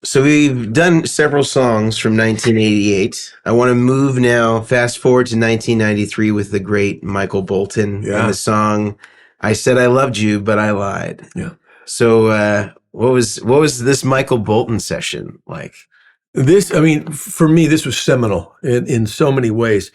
So we've done several songs from 1988. I want to move now, fast forward to 1993 with the great Michael Bolton and the song "I Said I Loved You, But I Lied." Yeah. So what was this Michael Bolton session like? This, I mean, for me, this was seminal in so many ways.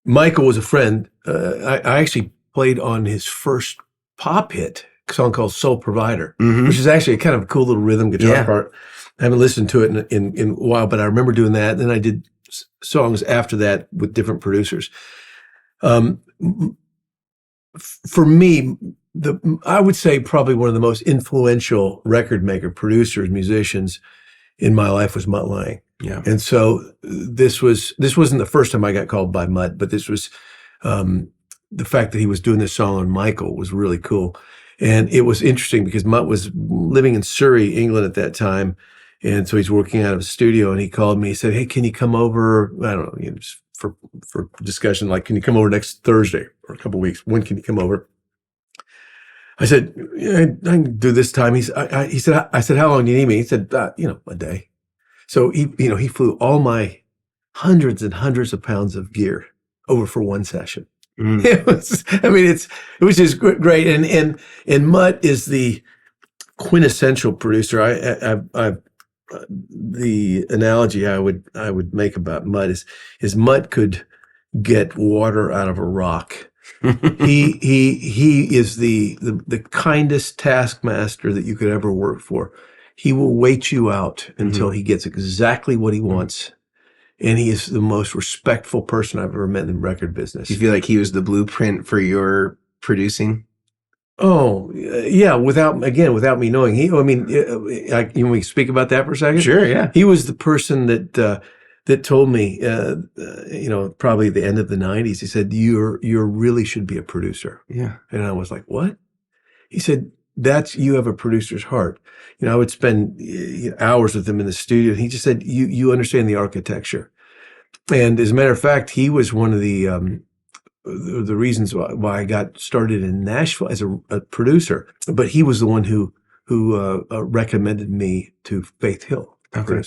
Michael was a friend. I actually played on his first pop hit, a song called Soul Provider, which is actually a kind of cool little rhythm guitar part. I haven't listened to it in a while, but I remember doing that. And then I did songs after that with different producers. For me, I would say probably one of the most influential record maker, producers, musicians in my life was Mutt Lange. Yeah. And so this wasn't the first time I got called by Mutt, but this was the fact that he was doing this song on Michael was really cool. And it was interesting because Mutt was living in Surrey, England at that time. And so he's working out of a studio, and he called me. He said, "Hey, can you come over?" I don't know, just for discussion, like, "Can you come over next Thursday or a couple of weeks? When can you come over?" I said, "Yeah, I can do this time." I said, "How long do you need me?" He said, "A day." So he flew all my hundreds and hundreds of pounds of gear over for one session. It was just great. And Mutt is the quintessential producer. The analogy I would make about Mutt is Mutt could get water out of a rock. He is the kindest taskmaster that you could ever work for. He will wait you out until he gets exactly what he wants. And he is the most respectful person I've ever met in the record business. Do you feel like he was the blueprint for your producing? Oh, yeah. Without me knowing, you want me to speak about that for a second? Sure, yeah. He was the person that told me, probably the end of the 90s, he said, you really should be a producer. Yeah. And I was like, what? He said, you have a producer's heart. I would spend hours with him in the studio, and he just said, you understand the architecture. And as a matter of fact, he was one of the reasons why I got started in Nashville as a producer. But he was the one who recommended me to Faith Hill. Okay.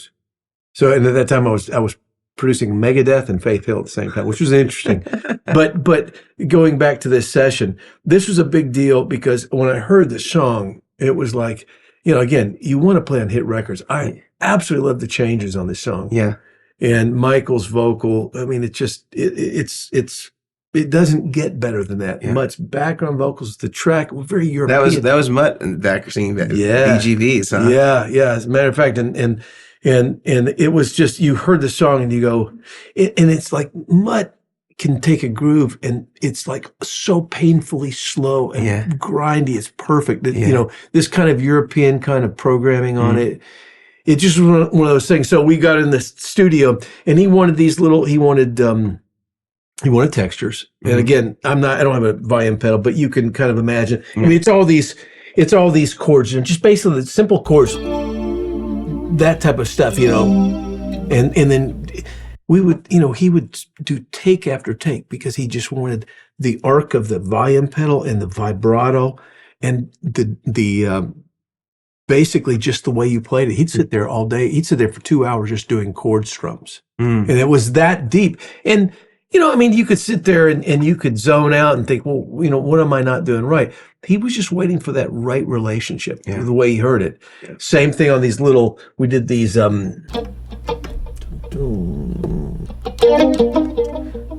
So, and at that time I was producing Megadeth and Faith Hill at the same time, which was interesting. but going back to this session, this was a big deal because when I heard the song, it was like, again, you want to play on hit records. I absolutely love the changes on this song. Yeah. And Michael's vocal, I mean, it doesn't get better than that. Yeah. Mutt's background vocals, the track, very European. That was Mutt back singing that. Yeah. BGVs, huh? Yeah. As a matter of fact, and it was just, you heard the song and you go, and it's like Mutt can take a groove and it's like so painfully slow and grindy. It's perfect. This kind of European kind of programming on it. It just was one of those things. So we got in the studio and he wanted textures. And again, I don't have a volume pedal, but you can kind of imagine. I mean, it's all these chords and just basically the simple chords, that type of stuff, and then he would do take after take because he just wanted the arc of the volume pedal and the vibrato and the basically just the way you played it. He'd sit there all day. He'd sit there for 2 hours just doing chord strums. And it was that deep. And, you could sit there and you could zone out and think, well, what am I not doing right? He was just waiting for that right relationship, the way he heard it. Yeah. Same thing on these we did these,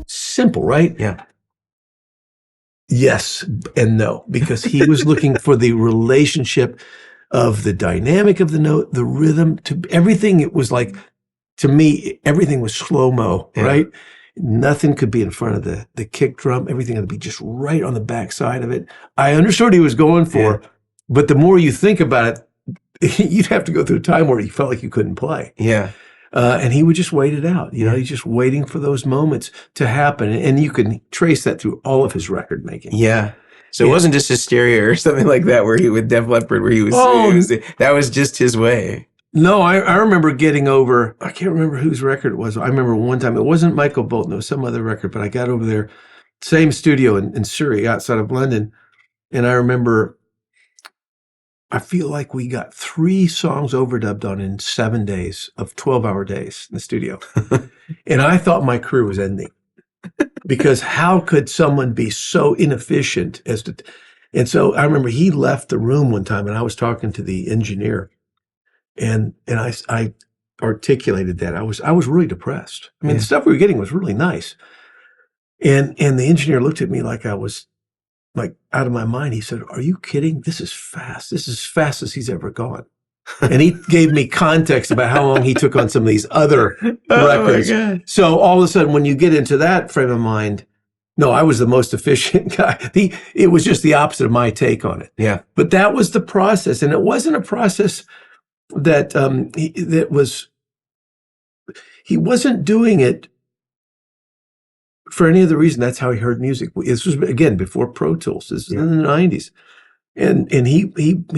simple, right? Yeah. Yes and no, because he was looking for the relationship of the dynamic of the note, the rhythm, to everything. It was like, to me, everything was slow-mo, right? Nothing could be in front of the kick drum. Everything had to be just right on the back side of it. I understood what he was going for, but the more you think about it, you'd have to go through a time where you felt like you couldn't play. Yeah. And he would just wait it out. He's just waiting for those moments to happen. And you can trace that through all of his record making. Yeah. So it wasn't just Hysteria or something like that where he with Def Leppard, where that was just his way. No, I remember getting over, I can't remember whose record it was. I remember one time, it wasn't Michael Bolton, it was some other record, but I got over there, same studio in Surrey outside of London. And I remember I feel like we got 3 songs overdubbed on in 7 days of 12-hour days in the studio. And I thought my career was ending because how could someone be so inefficient as to, and so I remember he left the room one time and I was talking to the engineer and I articulated that. I was really depressed. I mean, the stuff we were getting was really nice. And the engineer looked at me like I was like out of my mind. He said, "Are you kidding? This is fast. This is as fast as he's ever gone." And he gave me context about how long he took on some of these other records. My God. So all of a sudden, when you get into that frame of mind, no, I was the most efficient guy. It was just the opposite of my take on it. Yeah. But that was the process. And it wasn't a process that he wasn't doing it for any other reason. That's how he heard music. This was, again, before Pro Tools. This was in the 90s. And he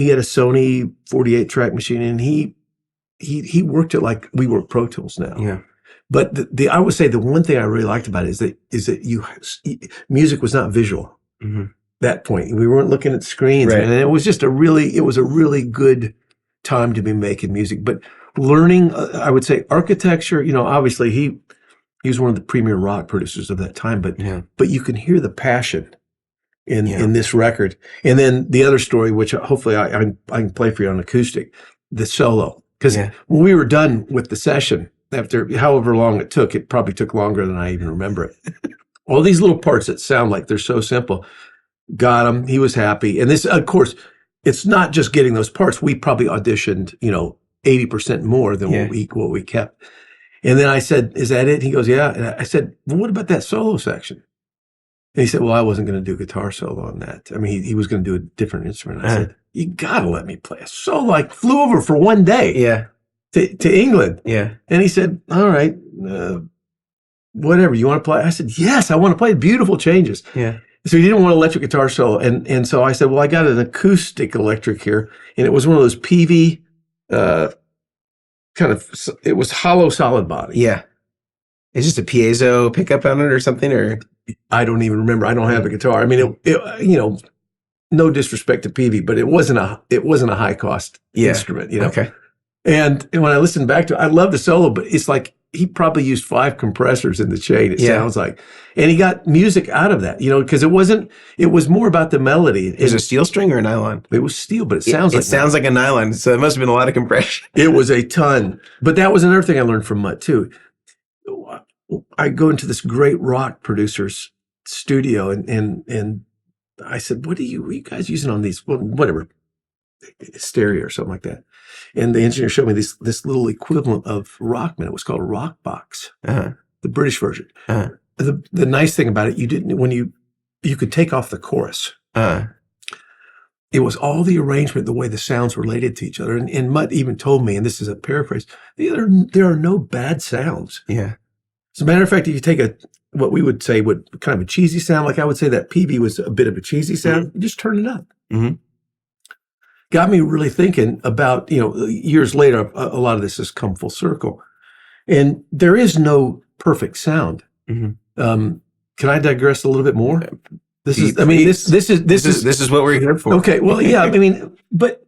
had a Sony 48-track machine, and he worked it like we work Pro Tools now. Yeah. But I would say the one thing I really liked about it is that music was not visual. Mm-hmm. That point, we weren't looking at screens, right. And it was just a really good time to be making music. But learning, I would say, architecture. Obviously he was one of the premier rock producers of that time. But you can hear the passion in this record. And then the other story, which hopefully I can play for you on acoustic, the solo. Because when we were done with the session, after however long it probably took longer than I even remember it. All these little parts that sound like they're so simple, got him. He was happy. And this, of course, it's not just getting those parts. We probably auditioned, 80% more than what we kept. And then I said, "Is that it?" He goes, "Yeah." And I said, "Well, what about that solo section?" And he said, "Well, I wasn't going to do guitar solo on that. I mean, he was going to do a different instrument." I said, "You got to let me play a solo." I flew over for one day to England. Yeah. And he said, "All right, whatever. You want to play?" I said, "Yes, I want to play beautiful changes." Yeah. So he didn't want electric guitar solo. And so I said, "Well, I got an acoustic electric here." And it was one of those PV, it was hollow solid body. Yeah. It's just a piezo pickup on it or something, or? I don't even remember. I don't have a guitar. I mean, no disrespect to PV, but it wasn't a high cost instrument, Okay. And when I listened back to it, I love the solo, but it's like he probably used 5 compressors in the chain. It sounds like, and he got music out of that, because it was more about the melody. Is it a steel string or a nylon? It was steel, but it sounds like a nylon. So it must have been a lot of compression. It was a ton, but that was another thing I learned from Mutt too. I go into this great rock producer's studio and I said, what are you guys using on these? Well, whatever, stereo or something like that. And the engineer showed me this little equivalent of Rockman. It was called Rock Box, the British version. The nice thing about it, you could take off the chorus. It was all the arrangement, the way the sounds related to each other. And Mutt even told me, and this is a paraphrase, there are no bad sounds. Yeah. As a matter of fact, if you take what we would say would kind of a cheesy sound, like I would say that PV was a bit of a cheesy sound, you just turn it up. Mm-hmm. Got me really thinking about, years later, a lot of this has come full circle. And there is no perfect sound. Mm-hmm. Can I digress a little bit more? This is what we're here for. Okay. Well, yeah, but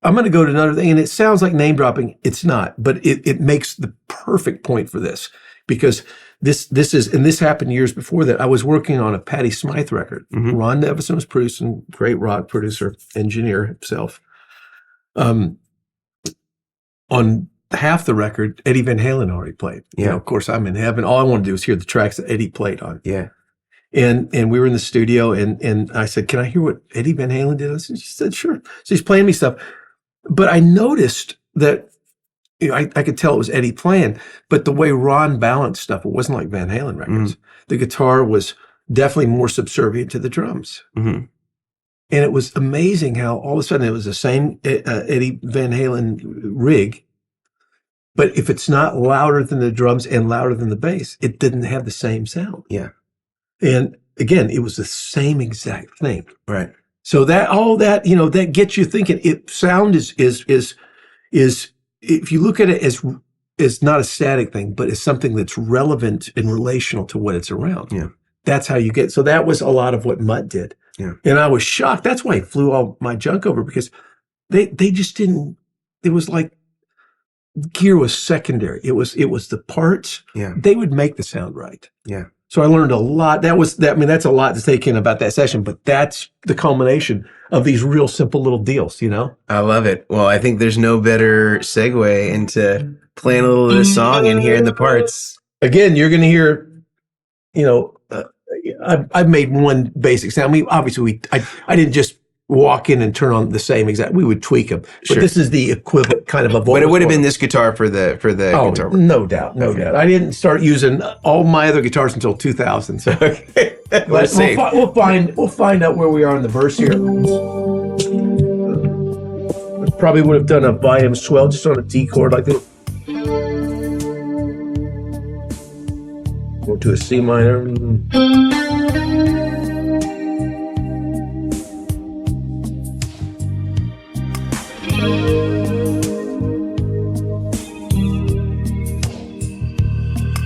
I'm going to go to another thing, and it sounds like name dropping. It's not, but it makes the perfect point for this, because this happened years before that. I was working on a Patti Smythe record. Mm-hmm. Ron Nevison was producing, great rock producer, engineer himself. On half the record, Eddie Van Halen already played. Yeah. Of course, I'm in heaven. All I want to do is hear the tracks that Eddie played on. Yeah. And we were in the studio, and I said, "Can I hear what Eddie Van Halen did?" She said, "Sure." So he's playing me stuff. But I noticed that, I could tell it was Eddie playing, but the way Ron balanced stuff, it wasn't like Van Halen records. Mm-hmm. The guitar was definitely more subservient to the drums. Mm-hmm. And it was amazing how all of a sudden it was the same Eddie Van Halen rig, but if it's not louder than the drums and louder than the bass, it didn't have the same sound. Yeah. And again, it was the same exact thing. Right. So that gets you thinking. Sound is if you look at it as not a static thing, but as something that's relevant and relational to what it's around. Yeah. That's how you get. So that was a lot of what Mutt did. Yeah. And I was shocked. That's why he flew all my junk over, because they just didn't. It was like gear was secondary. It was the parts. Yeah. They would make the sound right. Yeah. So I learned a lot. That's a lot to take in about that session, but that's the culmination of these real simple little deals, you know? I love it. Well, I think there's no better segue into playing a little of this song and hearing the parts. Again, you're going to hear, you know, I've made one basic sound. I mean, obviously, I didn't just walk in and turn on the same exact. We would tweak them, but this is the equivalent kind of a voice. But it would have been this guitar for the guitar. No doubt. I didn't start using all my other guitars until 2000. So Okay. we'll find out where we are in the verse here. Probably would have done a volume swell just on a D chord like this. Go to a C minor.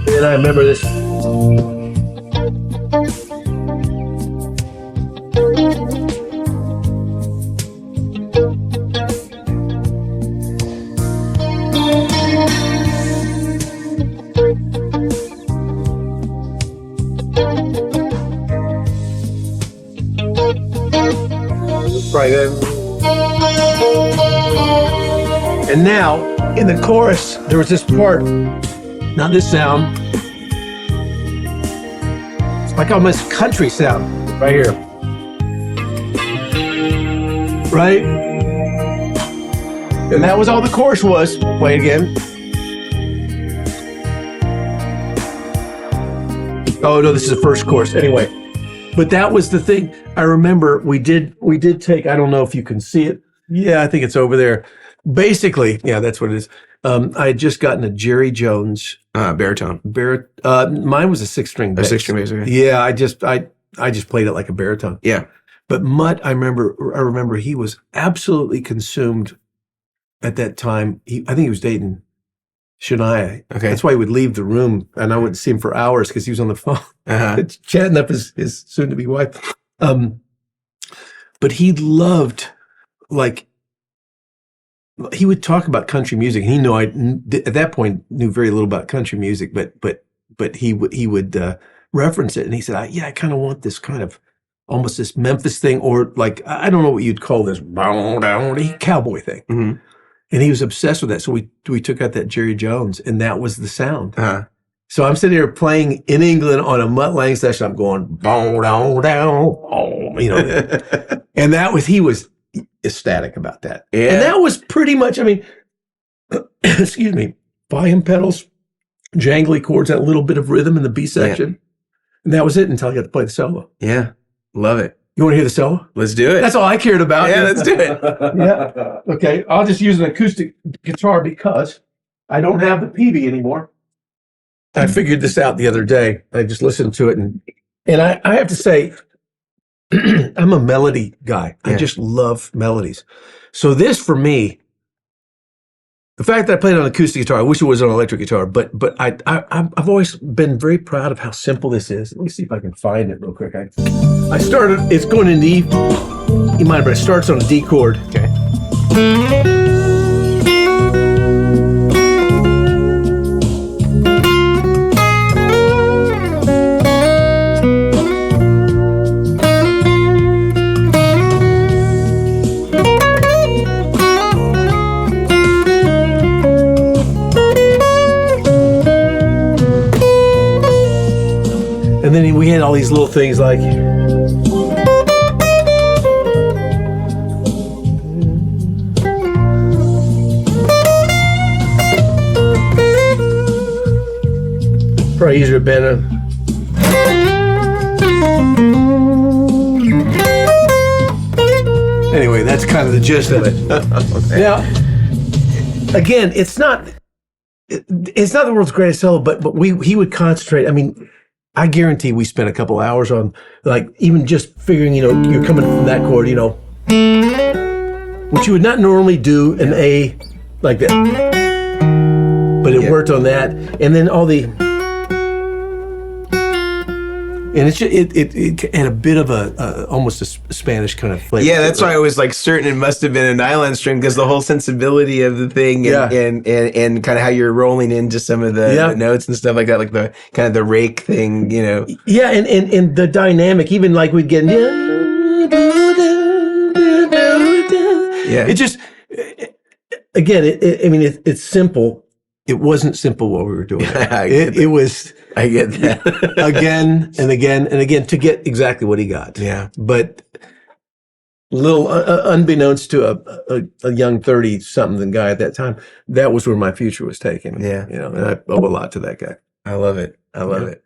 And I remember this. Right then. And now, in the chorus, there was this part, not this sound. It's like almost country sound right here. Right? And that was all the chorus was. Play it again. Oh no, this is the first chorus. Anyway. But that was the thing. I remember we did take, I don't know if you can see it. Yeah, I think it's over there. Basically, yeah, that's what it is. I had just gotten a Jerry Jones baritone. Mine was a 6-string bass. A 6-string bass. Okay. Yeah, I just played it like a baritone. Yeah. But Mutt, I remember he was absolutely consumed at that time. I think he was dating Shania. Okay. That's why he would leave the room and I wouldn't see him for hours because he was on the phone chatting up his soon-to-be wife. But he loved, like, he would talk about country music. And he knew at that point knew very little about country music, but he would reference it. And he said, I kind of want this kind of almost this Memphis thing, or like, I don't know what you'd call this cowboy thing. Mm-hmm. And he was obsessed with that. So we took out that Jerry Jones, and that was the sound. So I'm sitting here playing in England on a Mutt Lange session. I'm going, you know, and he was ecstatic about that. Yeah. And that was pretty much, I mean, excuse me, volume pedals, jangly chords, that little bit of rhythm in the B section. Yeah. And that was it until I got to play the solo. Yeah. Love it. You want to hear the solo? Let's do it. That's all I cared about. Yeah, let's do it. Yeah. Okay. I'll just use an acoustic guitar because I don't have the PV anymore. I figured this out the other day. I just listened to it, and I have to say, I'm a melody guy. Yeah. I just love melodies. So this, for me, the fact that I played on an acoustic guitar, I wish it was on an electric guitar, but I've always been very proud of how simple this is. Let me see if I can find it real quick. I started, it's going in E minor, but it starts on a D chord. Okay. And then we had all these little things like, probably easier band. Anyway, that's kind of the gist of it. Okay. Now, again, it's not the world's greatest solo, but he would concentrate. I mean, I guarantee we spent a couple hours on, like, even just figuring, you know, you're coming from that chord, you know, which you would not normally do an A like that, but it worked on that. And then all the, And it had a bit of almost a Spanish kind of flavor. Yeah, that's why I was like certain it must have been a nylon string, because the whole sensibility of the thing and kind of how you're rolling into some of the notes and stuff like that, like the kind of the rake thing, you know. Yeah, and the dynamic, even like we'd get it just, again, I mean, it's simple. It wasn't simple what we were doing. It was. I get that. Again and again and again to get exactly what he got. Yeah. But little unbeknownst to a young 30-something guy at that time, that was where my future was taken. Yeah. You know, and I owe a lot to that guy. I love it. I love it.